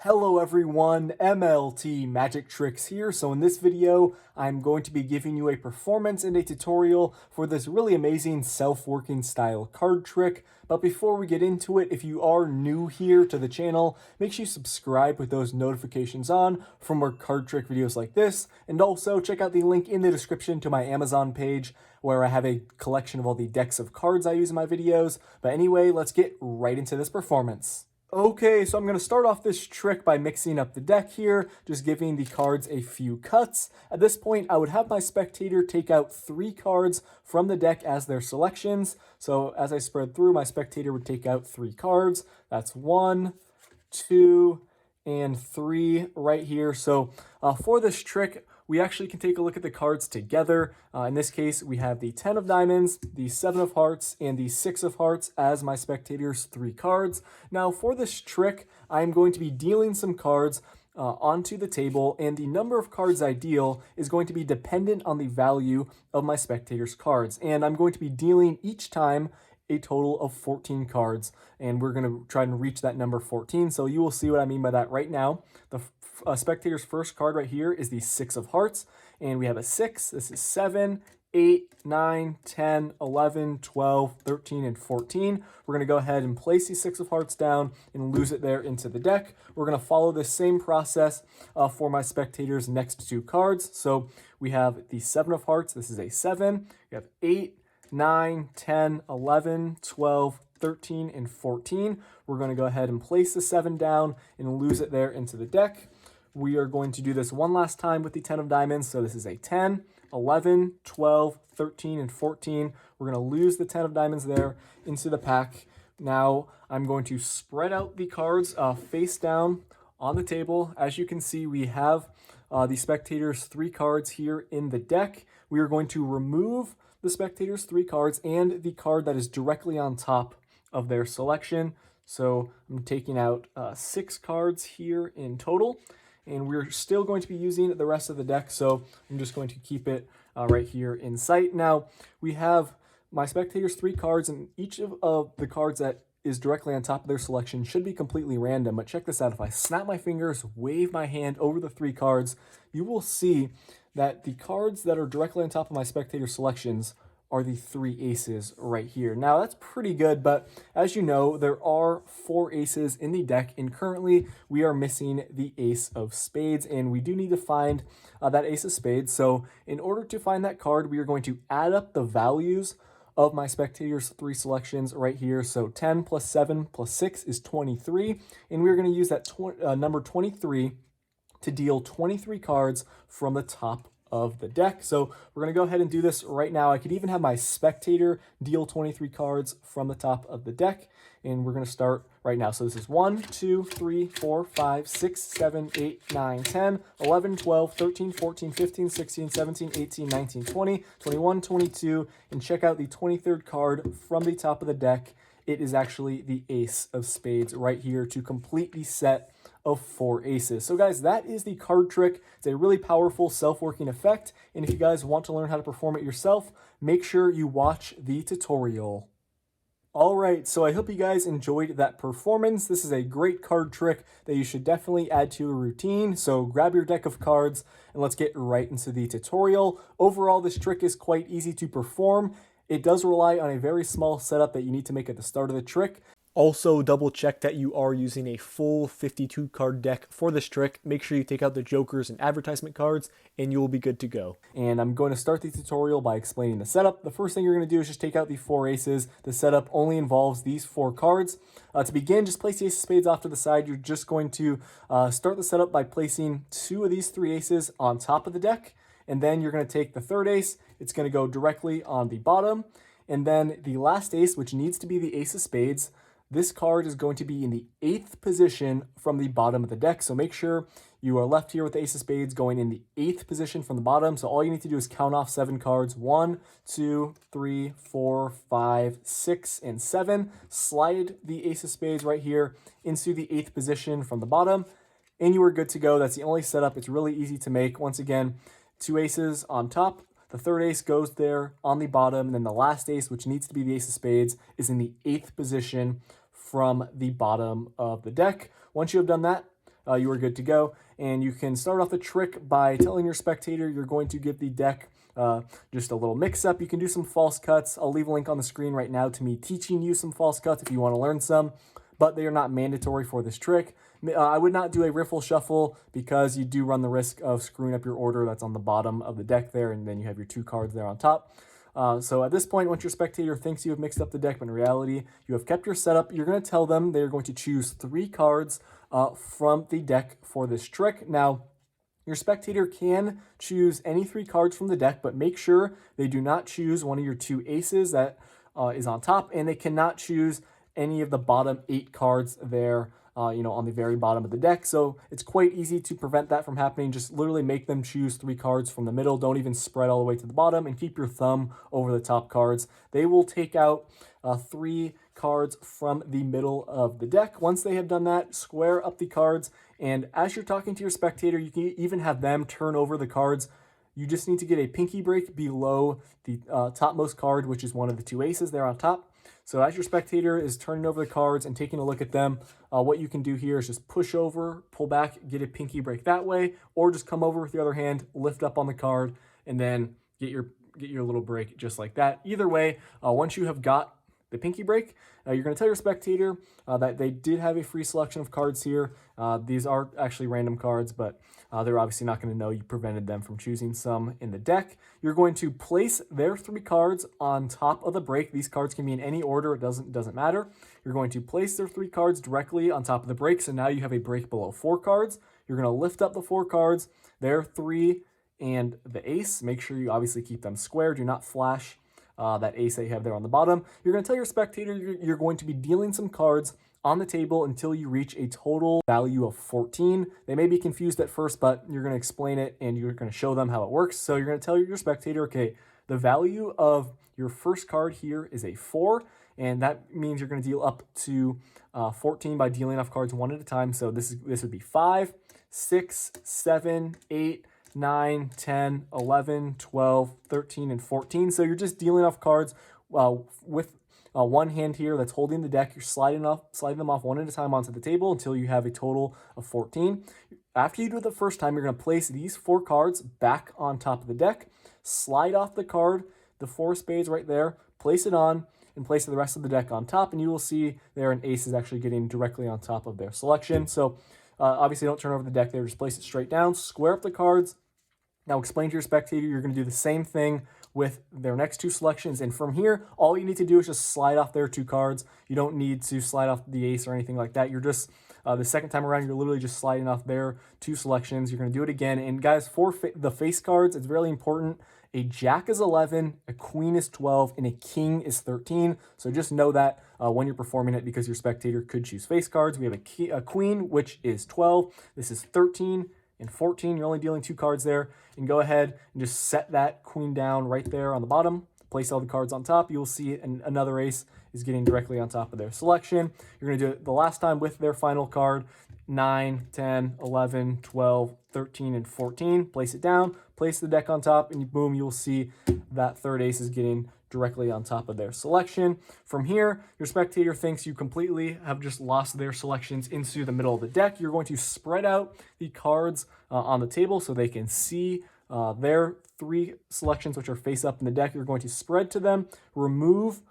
Hello everyone, MLT Magic Tricks here. So in this video, I'm going to be giving you a performance and a tutorial for this really amazing self-working style card trick. But before we get into it, if you are new here to the channel, make sure you subscribe with those notifications on for more card trick videos like this. And also check out the link in the description to my Amazon page where I have a collection of all the decks of cards I use in my videos. But anyway, let's get right into this performance. Okay, so I'm going to start off this trick by mixing up the deck here, just giving the cards a few cuts. At this point, I would have my spectator take out 3 cards from the deck as their selections. So as I spread through, my spectator would take out 3 cards. That's 1, 2, and 3 right here. So for this trick, we actually can take a look at the cards together. In this case, we have the 10 of diamonds, the 7 of hearts, and the 6 of hearts as my spectator's 3 cards. Now, for this trick, I'm going to be dealing some cards onto the table, and the number of cards I deal is going to be dependent on the value of my spectator's cards. And I'm going to be dealing each time a total of 14 cards, and we're going to try and reach that number 14. So you will see what I mean by that right now. The spectator's first card right here is the 6 of hearts, and we have a 6. This is 7, 8, 9, 10, 11, 12, 13, and 14. We're going to go ahead and place the 6 of hearts down and lose it there into the deck. We're going to follow the same process for my spectator's next 2 cards. So we have the 7 of hearts. This is a 7. We have 8, 9, 10, 11, 12, 13, and 14. We're going to go ahead and place the 7 down and lose it there into the deck. We are going to do this one last time with the 10 of diamonds. So this is a 10, 11, 12, 13, and 14. We're going to lose the 10 of diamonds there into the pack. Now I'm going to spread out the cards face down on the table. As you can see, we have the spectator's 3 cards here in the deck. We are going to remove the spectator's 3 cards and the card that is directly on top of their selection. So I'm taking out 6 cards here in total, and we're still going to be using the rest of the deck. So I'm just going to keep it right here in sight. Now we have my spectator's 3 cards, and each of the cards that is directly on top of their selection should be completely random. But check this out. If I snap my fingers, wave my hand over the 3 cards, you will see that the cards that are directly on top of my spectator selections are the 3 aces right here. Now that's pretty good, but as you know, there are 4 aces in the deck, and currently we are missing the ace of spades, and we do need to find that ace of spades. So in order to find that card, we are going to add up the values of my spectator's 3 selections right here. So 10 plus 7 plus 6 is 23, and we're going to use that number 23 to deal 23 cards from the top of the deck. So we're going to go ahead and do this right now. I could even have my spectator deal 23 cards from the top of the deck, and we're going to start right now. So this is 1, 2, 3, 4, 5, 6, 7, 8, 9, 10, 11, 12, 13, 14, 15, 16, 17, 18, 19, 20, 21, 22, and check out the 23rd card from the top of the deck. It is actually the ace of spades right here to complete the set of 4 aces. So guys, that is the card trick. It's a really powerful self-working effect, and if you guys want to learn how to perform it yourself, make sure you watch the tutorial. Alright, so I hope you guys enjoyed that performance. This is a great card trick that you should definitely add to a routine. So grab your deck of cards and let's get right into the tutorial. Overall, this trick is quite easy to perform. It does rely on a very small setup that you need to make at the start of the trick. Also, double check that you are using a full 52 card deck for this trick. Make sure you take out the jokers and advertisement cards, and you will be good to go. And I'm going to start the tutorial by explaining the setup. The first thing you're going to do is just take out the 4 aces. The setup only involves these 4 cards. To begin, just place the ace of spades off to the side. You're just going to start the setup by placing 2 of these 3 aces on top of the deck. And then you're going to take the 3rd ace. It's going to go directly on the bottom. And then the last ace, which needs to be the ace of spades, this card is going to be in the 8th position from the bottom of the deck. So make sure you are left here with the ace of spades going in the 8th position from the bottom. So all you need to do is count off 7 cards. 1, 2, 3, 4, 5, 6, and 7. Slide the ace of spades right here into the 8th position from the bottom, and you are good to go. That's the only setup. It's really easy to make. Once again, 2 aces on top. The 3rd ace goes there on the bottom, and then the last ace, which needs to be the ace of spades, is in the 8th position from the bottom of the deck. Once you have done that, you are good to go. And you can start off the trick by telling your spectator you're going to give the deck just a little mix-up. You can do some false cuts. I'll leave a link on the screen right now to me teaching you some false cuts if you want to learn some, but they are not mandatory for this trick. I would not do a riffle shuffle because you do run the risk of screwing up your order that's on the bottom of the deck there, and then you have your 2 cards there on top. So at this point, once your spectator thinks you have mixed up the deck, but in reality, you have kept your setup, you're going to tell them they're going to choose 3 cards from the deck for this trick. Now, your spectator can choose any 3 cards from the deck, but make sure they do not choose one of your 2 aces that is on top, and they cannot choose any of the bottom 8 cards there, on the very bottom of the deck. So it's quite easy to prevent that from happening. Just literally make them choose 3 cards from the middle. Don't even spread all the way to the bottom, and keep your thumb over the top cards. They will take out 3 cards from the middle of the deck. Once they have done that, square up the cards, and as you're talking to your spectator, you can even have them turn over the cards. You just need to get a pinky break below the topmost card, which is one of the 2 aces there on top. So as your spectator is turning over the cards and taking a look at them, what you can do here is just push over, pull back, get a pinky break that way, or just come over with the other hand, lift up on the card, and then get your little break just like that. Either way, once you have got the pinky break, you're going to tell your spectator that they did have a free selection of cards here. These are actually random cards, but they're obviously not going to know you prevented them from choosing some in the deck. You're going to place their 3 cards on top of the break. These cards can be in any order. It doesn't matter. You're going to place their 3 cards directly on top of the break. So now you have a break below 4 cards. You're going to lift up the 4 cards, their 3 and the ace. Make sure you obviously keep them square. Do not flash that ace that you have there on the bottom. You're going to tell your spectator you're going to be dealing some cards on the table until you reach a total value of 14. They may be confused at first, but you're going to explain it and you're going to show them how it works. So you're going to tell your spectator, okay, the value of your first card here is a 4, and that means you're going to deal up to 14 by dealing off cards 1 at a time. So this would be 5, 6, 7, 8, 9, 10, 11, 12, 13, and 14. So you're just dealing off cards with one hand here that's holding the deck. You're sliding them off 1 at a time onto the table until you have a total of 14. After you do it the first time, you're going to place these 4 cards back on top of the deck, slide off the card, the 4 spades right there, place it on, and place the rest of the deck on top, and you will see there an ace is actually getting directly on top of their selection. So obviously don't turn over the deck there, just place it straight down, square up the cards. Now explain to your spectator you're going to do the same thing with their next 2 selections, and from here, all you need to do is just slide off their 2 cards. You don't need to slide off the ace or anything like that. You're just, the second time around, you're literally just sliding off their 2 selections. You're going to do it again, and guys, for the face cards, it's really important. A jack is 11, a queen is 12, and a king is 13. So just know that when you're performing it, because your spectator could choose face cards. We have a queen, which is 12. This is 13 and 14. You're only dealing 2 cards there. And go ahead and just set that queen down right there on the bottom. Place all the cards on top. You'll see another ace is getting directly on top of their selection. You're going to do it the last time with their final card. 9, 10, 11, 12, 13, and 14. Place it down, place the deck on top, and boom, you'll see that third ace is getting directly on top of their selection. From here, your spectator thinks you completely have just lost their selections into the middle of the deck. You're going to spread out the cards on the table so they can see their 3 selections, which are face up in the deck. You're going to spread to them, remove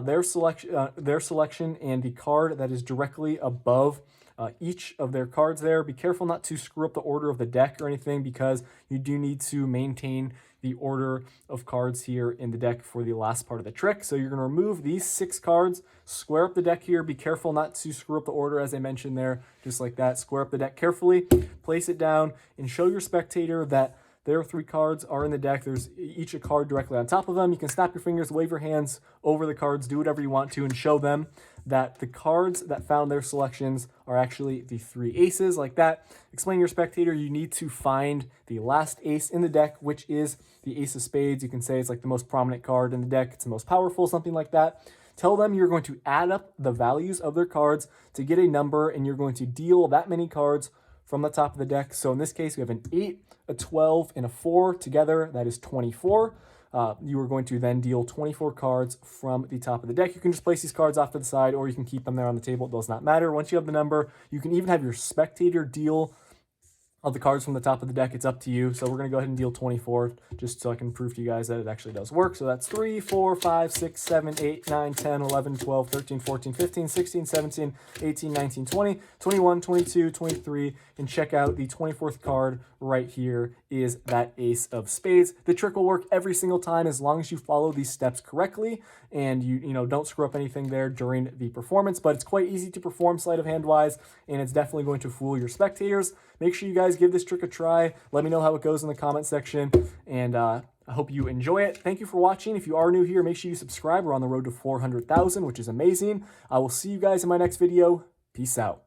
their selection and the card that is directly above each of their cards there. Be careful not to screw up the order of the deck or anything, because you do need to maintain the order of cards here in the deck for the last part of the trick. So you're going to remove these 6 cards, square up the deck here. Be careful not to screw up the order, as I mentioned there, just like that. Square up the deck carefully, place it down, and show your spectator that their 3 cards are in the deck. There's each a card directly on top of them. You can snap your fingers, wave your hands over the cards, do whatever you want to, and show them that the cards that found their selections are actually the 3 aces, like that. Explain to your spectator you need to find the last ace in the deck, which is the ace of spades. You can say it's like the most prominent card in the deck. It's the most powerful, something like that. Tell them you're going to add up the values of their cards to get a number, and you're going to deal that many cards from the top of the deck. So in this case, we have an 8, a 12, and a 4 together. That is 24. you are going to then deal 24 cards from the top of the deck. You can just place these cards off to the side, or you can keep them there on the table. It does not matter. Once you have the number, you can even have your spectator deal of the cards from the top of the deck. It's up to you. So we're going to go ahead and deal 24 just so I can prove to you guys that it actually does work. So that's 3, 4, 5, 6, 7, 8, 9, 10, 11, 12, 13, 14, 15, 16, 17, 18, 19, 20, 21, 22, 23. And check out the 24th card right here is that Ace of Spades. The trick will work every single time as long as you follow these steps correctly and you don't screw up anything there during the performance. But it's quite easy to perform sleight of hand wise, and it's definitely going to fool your spectators. Make sure you guys give this trick a try. Let me know how it goes in the comment section, and I hope you enjoy it. Thank you for watching. If you are new here, make sure you subscribe. We're on the road to 400,000, which is amazing. I will see you guys in my next video. Peace out.